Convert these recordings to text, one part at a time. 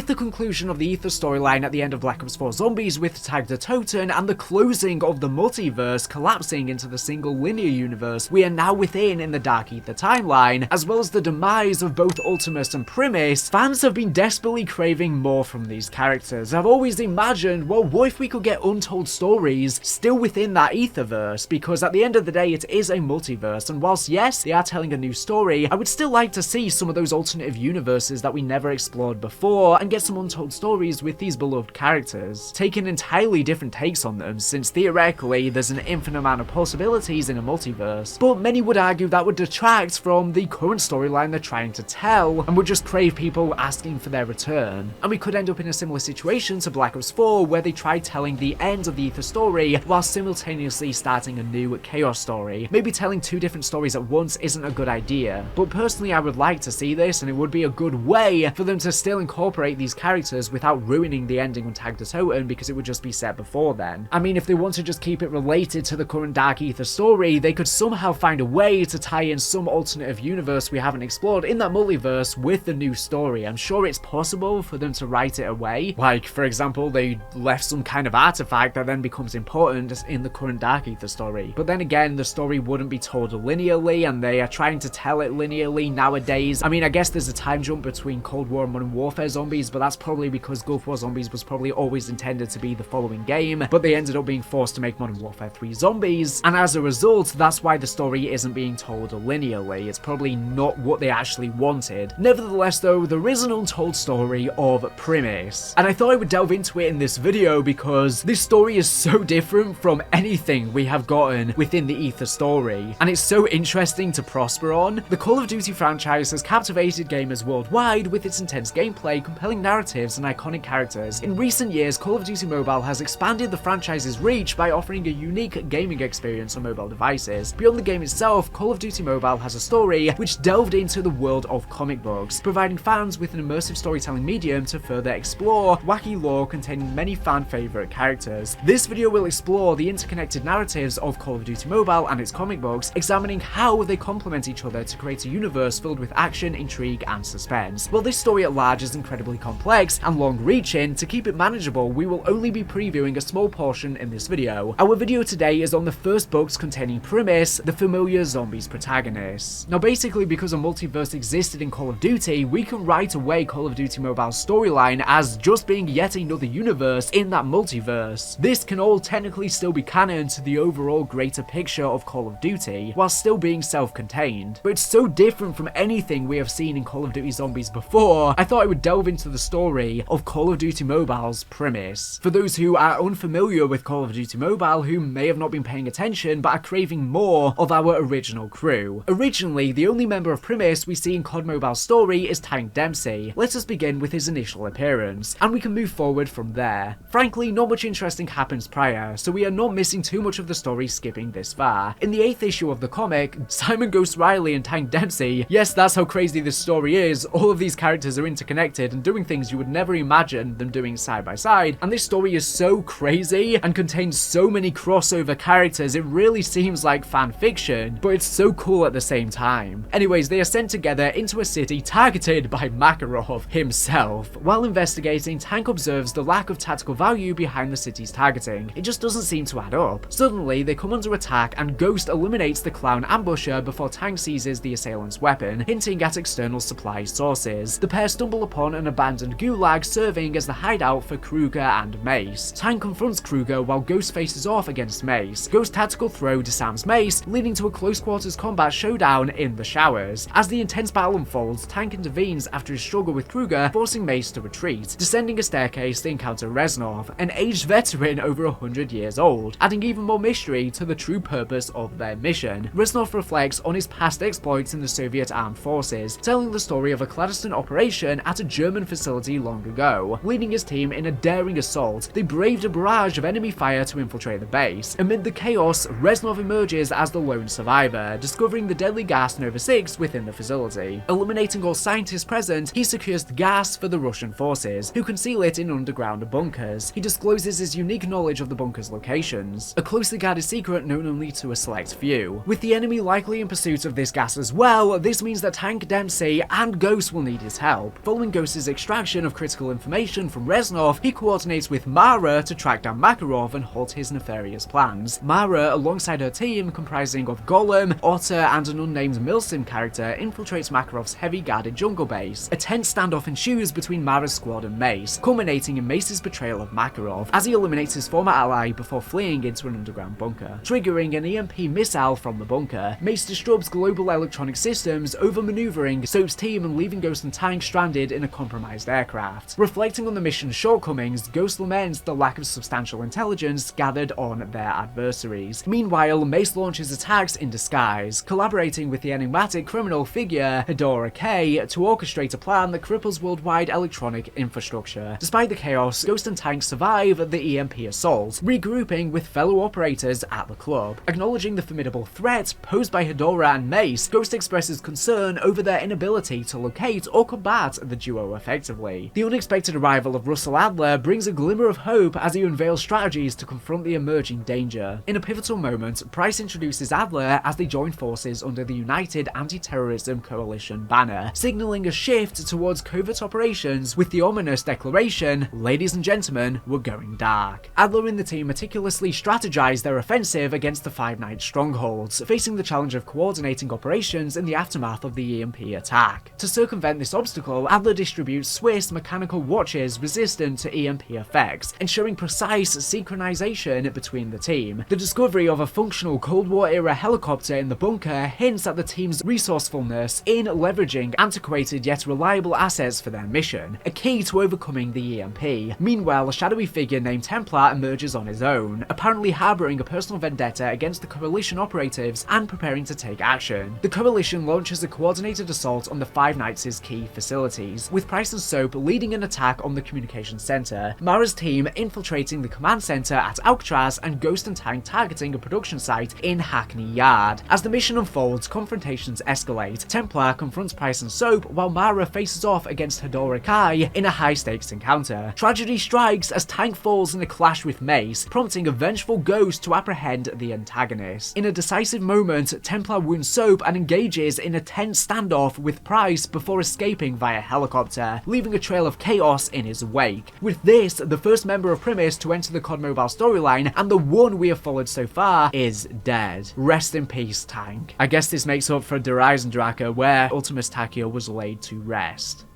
With the conclusion of the Ether storyline at the end of Black Ops 4 Zombies with Tag der Toten and the closing of the multiverse collapsing into the single linear universe we are now within in the Dark Ether timeline, as well as the demise of both Ultimus and Primis, fans have been desperately craving more from these characters. I've always imagined, well, what if we could get untold stories still within that Etherverse, because at the end of the day it is a multiverse, and whilst yes, they are telling a new story, I would still like to see some of those alternative universes that we never explored before and get some untold stories with these beloved characters, taking entirely different takes on them, since theoretically there's an infinite amount of possibilities in a multiverse. But many would argue that would detract from the current storyline they're trying to tell and would just crave people asking for their return. And we could end up in a similar situation to Black Ops 4 where they tried telling the end of the Ether story while simultaneously starting a new Chaos story. Maybe telling two different stories at once isn't a good idea, but personally I would like to see this, and it would be a good way for them to still incorporate these characters without ruining the ending on Tag der Toten, because it would just be set before then. I mean, if they want to just keep it related to the current Dark Ether story, they could somehow find a way to tie in some alternative universe we haven't explored in that multiverse with the new story. I'm sure it's possible for them to write it away, like for example they left some kind of artifact that then becomes important in the current Dark Ether story. But then again, the story wouldn't be told linearly, and they are trying to tell it linearly nowadays. I mean, I guess there's a time jump between Cold War and Modern Warfare Zombies, but that's probably because Gulf War Zombies was probably always intended to be the following game, but they ended up being forced to make Modern Warfare 3 Zombies, and as a result, that's why the story isn't being told linearly. It's probably not what they actually wanted. Nevertheless though, there is an untold story of Primis, and I thought I would delve into it in this video because this story is so different from anything we have gotten within the Ether story, and it's so interesting to prosper on. The Call of Duty franchise has captivated gamers worldwide with its intense gameplay, compelling narratives, and iconic characters. In recent years, Call of Duty Mobile has expanded the franchise's reach by offering a unique gaming experience on mobile devices. Beyond the game itself, Call of Duty Mobile has a story which delved into the world of comic books, providing fans with an immersive storytelling medium to further explore wacky lore containing many fan-favorite characters. This video will explore the interconnected narratives of Call of Duty Mobile and its comic books, examining how they complement each other to create a universe filled with action, intrigue, and suspense. While this story at large is incredibly complex and long-reaching, to keep it manageable, we will only be previewing a small portion in this video. Our video today is on the first books containing Primis, the familiar zombies protagonist. Now basically, because a multiverse existed in Call of Duty, we can write away Call of Duty Mobile's storyline as just being yet another universe in that multiverse. This can all technically still be canon to the overall greater picture of Call of Duty, while still being self-contained. But it's so different from anything we have seen in Call of Duty Zombies before, I thought I would delve into the story of Call of Duty Mobile's Primis. For those who are unfamiliar with Call of Duty Mobile, who may have not been paying attention but are craving more of our original crew. Originally, the only member of Primis we see in COD Mobile's story is Dempsey. Let us begin with his initial appearance, and we can move forward from there. Frankly, not much interesting happens prior, so we are not missing too much of the story skipping this far. In the 8th issue of the comic, Simon Ghost Riley and Dempsey, yes, that's how crazy this story is, all of these characters are interconnected and doing things you would never imagine them doing side by side, and this story is so crazy and contains so many crossover characters, it really seems like fan fiction, but it's so cool at the same time. Anyways, they are sent together into a city targeted by Makarov himself. While investigating, Tank observes the lack of tactical value behind the city's targeting. It just doesn't seem to add up. Suddenly, they come under attack and Ghost eliminates the clown ambusher before Tank seizes the assailant's weapon, hinting at external supply sources. The pair stumble upon an abandoned gulag serving as the hideout for Kruger and Mace. Tank confronts Kruger while Ghost faces off against Mace. Ghost's tactical throw disarms Mace, leading to a close quarters combat showdown in the showers. As the intense battle unfolds, Tank intervenes after his struggle with Kruger, forcing Mace to retreat. Descending a staircase, they encounter Reznov, an aged veteran over 100 years old, adding even more mystery to the true purpose of their mission. Reznov reflects on his past exploits in the Soviet armed forces, telling the story of a clandestine operation at a German facility long ago. Leading his team in a daring assault, they braved a barrage of enemy fire to infiltrate the base. Amid the chaos, Reznov emerges as the lone survivor, discovering the deadly gas Nova 6 within the facility. Eliminating all scientists present, he secures the gas for the Russian forces, who conceal it in underground bunkers. He discloses his unique knowledge of the bunker's locations, a closely guarded secret known only to a select few. With the enemy likely in pursuit of this gas as well, this means that Tank, Dempsey, and Ghost will need his help. Following Ghost's extraction, extraction of critical information from Reznov, he coordinates with Mara to track down Makarov and halt his nefarious plans. Mara, alongside her team comprising of Golem, Otter, and an unnamed Milsim character, infiltrates Makarov's heavy guarded jungle base. A tense standoff ensues between Mara's squad and Mace, culminating in Mace's betrayal of Makarov as he eliminates his former ally before fleeing into an underground bunker. Triggering an EMP missile from the bunker, Mace disrupts global electronic systems, over-maneuvering Soap's team and leaving Ghost and Tank stranded in a compromised aircraft. Reflecting on the mission's shortcomings, Ghost laments the lack of substantial intelligence gathered on their adversaries. Meanwhile, Mace launches attacks in disguise, collaborating with the enigmatic criminal figure Hedora K to orchestrate a plan that cripples worldwide electronic infrastructure. Despite the chaos, Ghost and Tank survive the EMP assault, regrouping with fellow operators at the club. Acknowledging the formidable threat posed by Hedora and Mace, Ghost expresses concern over their inability to locate or combat the duo effectively. The unexpected arrival of Russell Adler brings a glimmer of hope as he unveils strategies to confront the emerging danger. In a pivotal moment, Price introduces Adler as they join forces under the United Anti-Terrorism Coalition banner, signaling a shift towards covert operations with the ominous declaration, "Ladies and gentlemen, we're going dark." Adler and the team meticulously strategize their offensive against the Five Nights strongholds, facing the challenge of coordinating operations in the aftermath of the EMP attack. To circumvent this obstacle, Adler distributes Swiss mechanical watches resistant to EMP effects, ensuring precise synchronization between the team. The discovery of a functional Cold War-era helicopter in the bunker hints at the team's resourcefulness in leveraging antiquated yet reliable assets for their mission, a key to overcoming the EMP. Meanwhile, a shadowy figure named Templar emerges on his own, apparently harboring a personal vendetta against the Coalition operatives and preparing to take action. The Coalition launches a coordinated assault on the Five Nights' key facilities, with Price and Soap leading an attack on the communications center, Mara's team infiltrating the command center at Alcatraz, and Ghost and Tank targeting a production site in Hackney Yard. As the mission unfolds, confrontations escalate. Templar confronts Price and Soap while Mara faces off against Hedora Kai in a high-stakes encounter. Tragedy strikes as Tank falls in a clash with Mace, prompting a vengeful Ghost to apprehend the antagonist. In a decisive moment, Templar wounds Soap and engages in a tense standoff with Price before escaping via helicopter, leaving a trail of chaos in his wake. With this, the first member of Primis to enter the COD Mobile storyline, and the one we have followed so far, is dead. Rest in peace, Tank. I guess this makes up for Der Eisendrache, where Ultimus Tachio was laid to rest.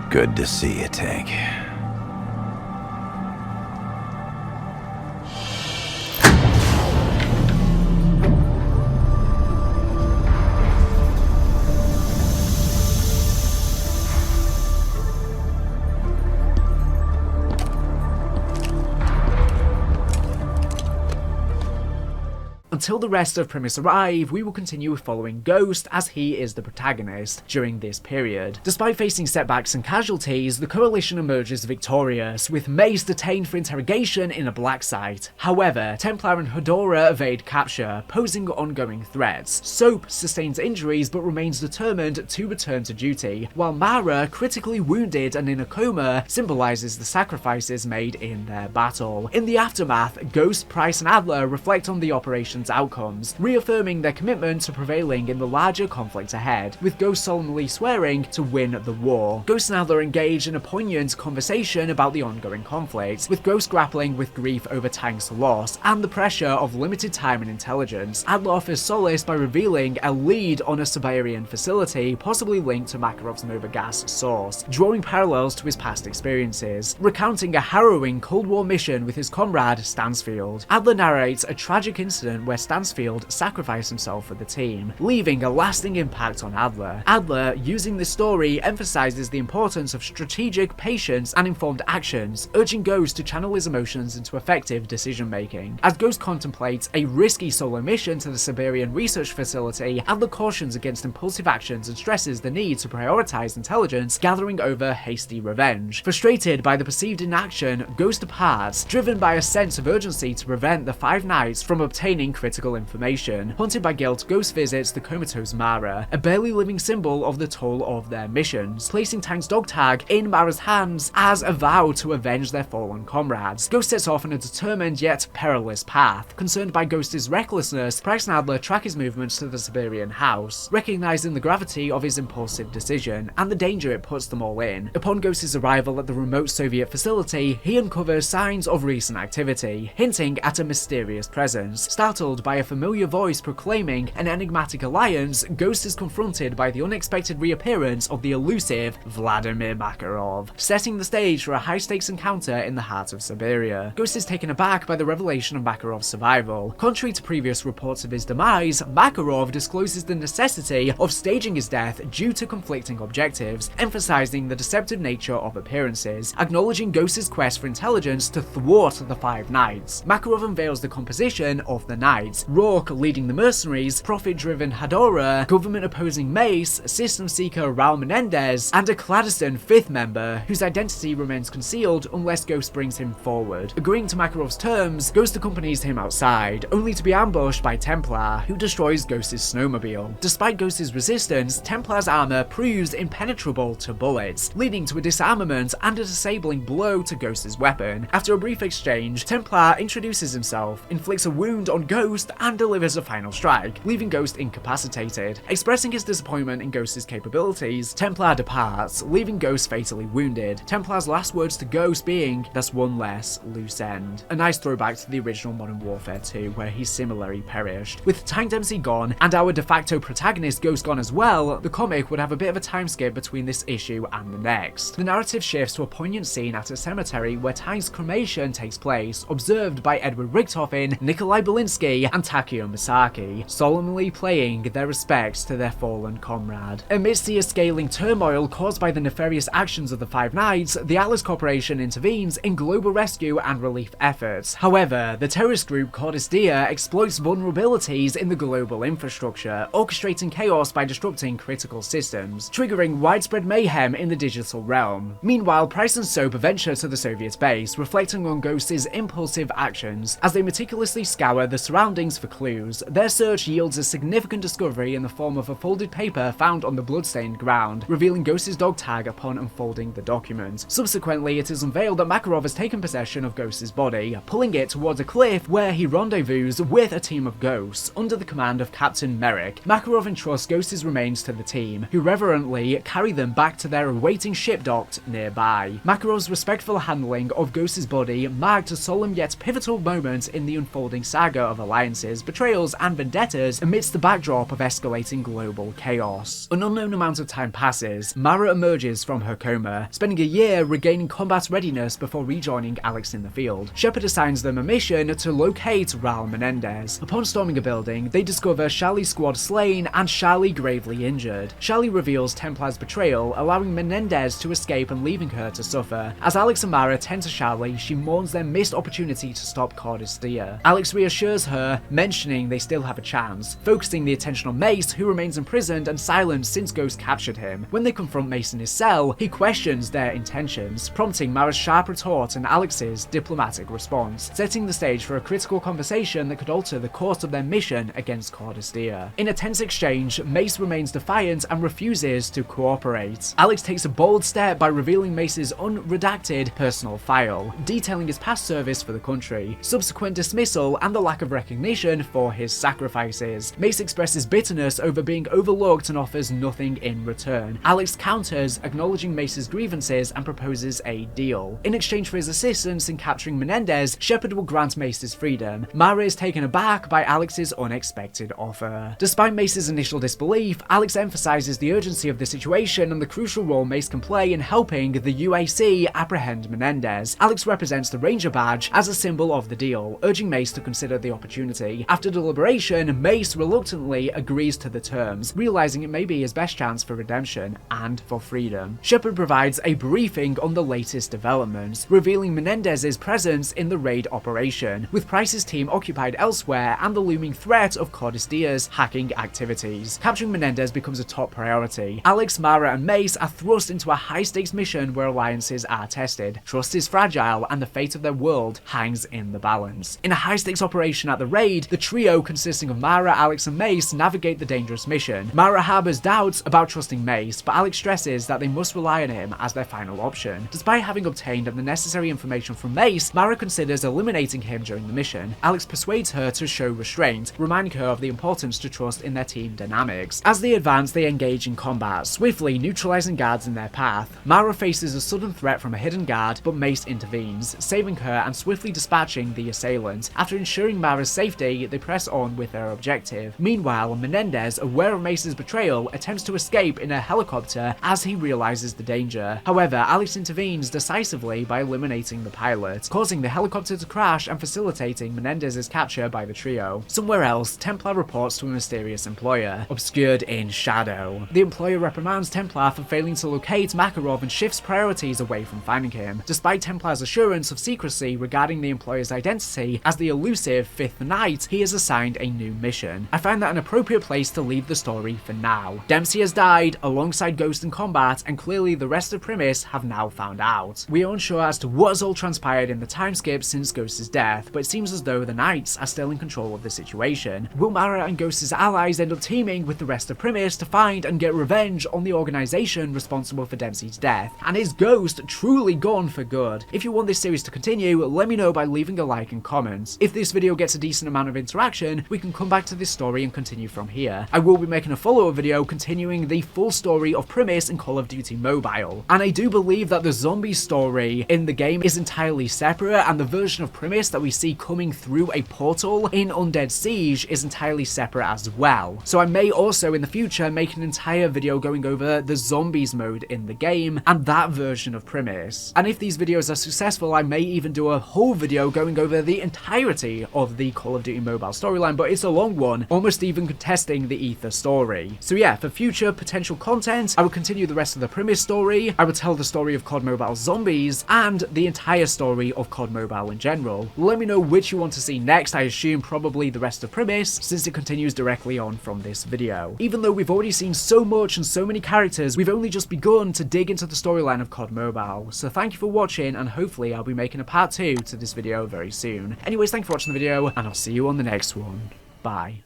Good to see you, Tank. Until the rest of Primis arrive, we will continue following Ghost as he is the protagonist during this period. Despite facing setbacks and casualties, the Coalition emerges victorious, with Mace detained for interrogation in a black site. However, Templar and Hedora evade capture, posing ongoing threats. Soap sustains injuries but remains determined to return to duty, while Mara, critically wounded and in a coma, symbolizes the sacrifices made in their battle. In the aftermath, Ghost, Price and Adler reflect on the operation's outcomes, reaffirming their commitment to prevailing in the larger conflict ahead, with Ghost solemnly swearing to win the war. Ghost and Adler engage in a poignant conversation about the ongoing conflict, with Ghost grappling with grief over Tank's loss and the pressure of limited time and intelligence. Adler offers solace by revealing a lead on a Siberian facility, possibly linked to Makarov's Nova gas source, drawing parallels to his past experiences, recounting a harrowing Cold War mission with his comrade Stansfield. Adler narrates a tragic incident where Stansfield sacrificed himself for the team, leaving a lasting impact on Adler. Adler, using this story, emphasizes the importance of strategic patience and informed actions, urging Ghost to channel his emotions into effective decision-making. As Ghost contemplates a risky solo mission to the Siberian research facility, Adler cautions against impulsive actions and stresses the need to prioritize intelligence, gathering over hasty revenge. Frustrated by the perceived inaction, Ghost departs, driven by a sense of urgency to prevent the Five Nights from obtaining critical information. Haunted by guilt, Ghost visits the comatose Mara, a barely living symbol of the toll of their missions, placing Tank's dog tag in Mara's hands as a vow to avenge their fallen comrades. Ghost sets off on a determined yet perilous path. Concerned by Ghost's recklessness, Price and Adler track his movements to the Siberian house, recognizing the gravity of his impulsive decision and the danger it puts them all in. Upon Ghost's arrival at the remote Soviet facility, he uncovers signs of recent activity, hinting at a mysterious presence. Startled by a familiar voice proclaiming an enigmatic alliance, Ghost is confronted by the unexpected reappearance of the elusive Vladimir Makarov, setting the stage for a high-stakes encounter in the heart of Siberia. Ghost is taken aback by the revelation of Makarov's survival. Contrary to previous reports of his demise, Makarov discloses the necessity of staging his death due to conflicting objectives, emphasizing the deceptive nature of appearances, acknowledging Ghost's quest for intelligence to thwart the Five Knights. Makarov unveils the composition of the Knights: Rourke leading the mercenaries, profit-driven Hadora, government-opposing Mace, system-seeker Raul Menendez, and a clandestine fifth member whose identity remains concealed unless Ghost brings him forward. Agreeing to Makarov's terms, Ghost accompanies him outside, only to be ambushed by Templar, who destroys Ghost's snowmobile. Despite Ghost's resistance, Templar's armor proves impenetrable to bullets, leading to a disarmament and a disabling blow to Ghost's weapon. After a brief exchange, Templar introduces himself, inflicts a wound on Ghost, and delivers a final strike, leaving Ghost incapacitated. Expressing his disappointment in Ghost's capabilities, Templar departs, leaving Ghost fatally wounded. Templar's last words to Ghost being, "That's one less loose end." A nice throwback to the original Modern Warfare 2, where he similarly perished. With Tank Dempsey gone, and our de facto protagonist Ghost gone as well, the comic would have a bit of a time skip between this issue and the next. The narrative shifts to a poignant scene at a cemetery where Tank's cremation takes place, observed by Edward Richtofen, Nikolai Belinsky, and Takeo Misaki, solemnly paying their respects to their fallen comrade. Amidst the scaling turmoil caused by the nefarious actions of the Five Knights, the Atlas Corporation intervenes in global rescue and relief efforts. However, the terrorist group Cordisdia exploits vulnerabilities in the global infrastructure, orchestrating chaos by disrupting critical systems, triggering widespread mayhem in the digital realm. Meanwhile, Price and Soap venture to the Soviet base, reflecting on Ghost's impulsive actions. As they meticulously scour the surroundings for clues, their search yields a significant discovery in the form of a folded paper found on the bloodstained ground, revealing Ghost's dog tag upon unfolding the document. Subsequently, it is unveiled that Makarov has taken possession of Ghost's body, pulling it towards a cliff where he rendezvous with a team of ghosts under the command of Captain Merrick. Makarov entrusts Ghost's remains to the team, who reverently carry them back to their awaiting ship docked nearby. Makarov's respectful handling of Ghost's body marked a solemn yet pivotal moment in the unfolding saga of alliances, betrayals, and vendettas amidst the backdrop of escalating global chaos. An unknown amount of time passes. Mara emerges from her coma, spending a year regaining combat readiness before rejoining Alex in the field. Shepard assigns them a mission to locate Raul Menendez. Upon storming a building, they discover Charlie's squad slain and Charlie gravely injured. Charlie reveals Templar's betrayal, allowing Menendez to escape and leaving her to suffer. As Alex and Mara tend to Charlie, she mourns their missed opportunity to stop Cordisdia. Alex reassures her, mentioning they still have a chance, focusing the attention on Mace, who remains imprisoned and silent since Ghost captured him. When they confront Mace in his cell, he questions their intentions, prompting Mara's sharp retort and Alex's diplomatic response, setting the stage for a critical conversation that could alter the course of their mission against Cordisdia. In a tense exchange, Mace remains defiant and refuses to cooperate. Alex takes a bold step by revealing Mace's unredacted personal file, detailing his past service for the country, subsequent dismissal, and the lack of recognition for his sacrifices. Mace expresses bitterness over being overlooked and offers nothing in return. Alex counters, acknowledging Mace's grievances, and proposes a deal. In exchange for his assistance in capturing Menendez, Shepard will grant Mace his freedom. Mara is taken aback by Alex's unexpected offer. Despite Mace's initial disbelief, Alex emphasizes the urgency of the situation and the crucial role Mace can play in helping the UAC apprehend Menendez. Alex represents the Ranger badge as a symbol of the deal, urging Mace to consider the opportunity. After deliberation, Mace reluctantly agrees to the terms, realizing it may be his best chance for redemption and for freedom. Shepard provides a briefing on the latest developments, revealing Menendez's presence in the raid operation, with Price's team occupied elsewhere and the looming threat of Cordisdia's hacking activities. Capturing Menendez becomes a top priority. Alex, Mara, and Mace are thrust into a high-stakes mission where alliances are tested. Trust is fragile, and the fate of their world hangs in the balance. In a high-stakes operation at the raid, the trio consisting of Mara, Alex and Mace navigate the dangerous mission. Mara harbors doubts about trusting Mace, but Alex stresses that they must rely on him as their final option. Despite having obtained the necessary information from Mace, Mara considers eliminating him during the mission. Alex persuades her to show restraint, reminding her of the importance to trust in their team dynamics. As they advance, they engage in combat, swiftly neutralizing guards in their path. Mara faces a sudden threat from a hidden guard, but Mace intervenes, saving her and swiftly dispatching the assailant. After ensuring Mara's safety, they press on with their objective. Meanwhile, Menendez, aware of Mace's betrayal, attempts to escape in a helicopter as he realizes the danger. However, Alex intervenes decisively by eliminating the pilot, causing the helicopter to crash and facilitating Menendez's capture by the trio. Somewhere else, Templar reports to a mysterious employer, obscured in shadow. The employer reprimands Templar for failing to locate Makarov and shifts priorities away from finding him. Despite Templar's assurance of secrecy regarding the employer's identity as the elusive Fifth Knight, he is assigned a new mission. I find that an appropriate place to leave the story for now. Dempsey has died alongside Ghost in combat, and clearly the rest of Primis have now found out. We are unsure as to what has all transpired in the time skip since Ghost's death, but it seems as though the Knights are still in control of the situation. Will Mara and Ghost's allies end up teaming with the rest of Primis to find and get revenge on the organization responsible for Dempsey's death? And is Ghost truly gone for good? If you want this series to continue, let me know by leaving a like and comment. If this video gets a decent amount of interaction, we can come back to this story and continue from here. I will be making a follow-up video continuing the full story of Primis in Call of Duty Mobile. And I do believe that the zombie story in the game is entirely separate, and the version of Primis that we see coming through a portal in Undead Siege is entirely separate as well. So I may also in the future make an entire video going over the zombies mode in the game and that version of Primis. And if these videos are successful, I may even do a whole video going over the entirety of the Call of Duty Mobile storyline, but it's a long one, almost even contesting the Ether story. So yeah, for future potential content, I will continue the rest of the Primis story, I will tell the story of COD Mobile Zombies, and the entire story of COD Mobile in general. Let me know which you want to see next. I assume probably the rest of Primis, since it continues directly on from this video. Even though we've already seen so much and so many characters, we've only just begun to dig into the storyline of COD Mobile. So thank you for watching, and hopefully I'll be making a part 2 to this video very soon. Anyways, thank you for watching the video, and I'll see you on the next one. Bye.